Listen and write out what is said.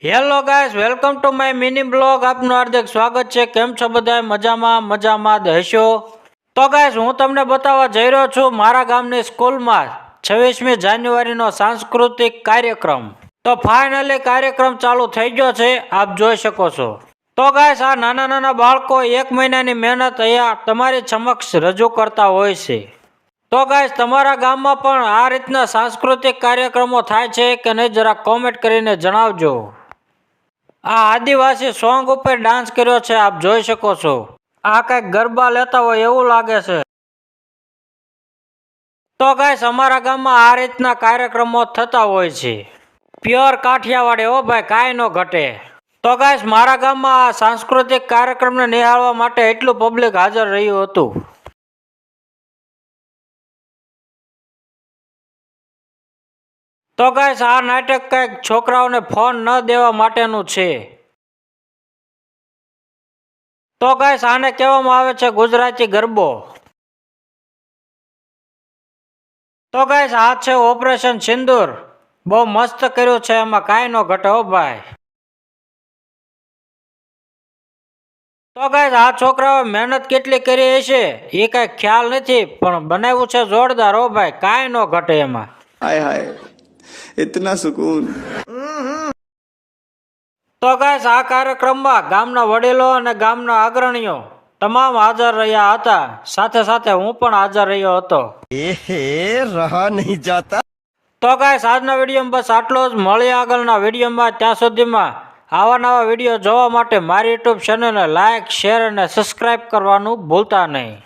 Hello guys, welcome to my mini blog. આપનું હાર્દિક સ્વાગત છે. કેમ છો બધા? મજામાં હશો? તો ગાઈસ, હું તમને બતાવવા જઈ રહ્યો છું મારા ગામની સ્કૂલમાં 26મી જાન્યુઆરીનો સાંસ્કૃતિક કાર્યક્રમ. તો ફાઇનલી કાર્યક્રમ ચાલુ થઈ ગયો છે, આપ જોઈ શકો છો. તો ગાઈસ, આ નાના બાળકો 1 મહિનાની મહેનત અહીંયા તમારી સમક્ષ રજૂ કરતા હોય છે. તો ગાઈસ, તમારા ગામમાં પણ આ રીતના સાંસ્કૃતિક કાર્યક્રમો થાય છે કે નહીં, જરા કોમેન્ટ કરીને જણાવજો. આ આદિવાસી સોંગ ઉપર ડાન્સ કર્યો છે, આપ જોઈ શકો છો. આ કઈક ગરબા લેતા હોય એવું લાગે છે. તો ગાઈસ, અમારા ગામમાં આ રીતના કાર્યક્રમો થતા હોય છે. પ્યોર કાઠિયાવાડી હો ભાઈ, કાંઈ ન ઘટે. તો ગાઈસ, મારા ગામમાં આ સાંસ્કૃતિક કાર્યક્રમને નિહાળવા માટે એટલું પબ્લિક હાજર રહ્યું હતું. તો ગાઈસ, આ નાટક કંઈક છોકરાઓને ફોન ન દેવા માટેનું છે. તો ગાઈસ, આને કહેવામાં આવે છે ગુજરાતી ગરબો. તો ગાઈસ, આ છે ઓપરેશન સિંદૂર. બહુ મસ્ત કર્યું છે, એમાં કાંઈ ન ઘટે હો ભાઈ. તો ગાઈસ, આ છોકરાઓ મહેનત કેટલી કરી હશે એ કઈ ખ્યાલ નથી, પણ બનાવ્યું છે જોરદાર હો ભાઈ, કાંઈ ન ઘટે એમાં. हाय हाय इतना सुकून। તો ગાઈસ, આ કાર્યક્રમમાં ગામના વડીલો અને ગામના અગ્રણીઓ તમામ હાજર રહ્યા હતા. સાથે સાથે હું પણ હાજર રહ્યો હતો. रहा नहीं जाता। તો ગાઈસ, આજના વિડીયોમાં બસ આટલો જ. મળીએ આગળના વિડીયોમાં. ત્યાં સુધીમાં આવા નવા વિડીયો જોવા માટે મારી યુટ્યુબ ચેનલને લાઇક, શેર અને સબસ્ક્રાઇબ કરવાનું ભૂલતા નહીં.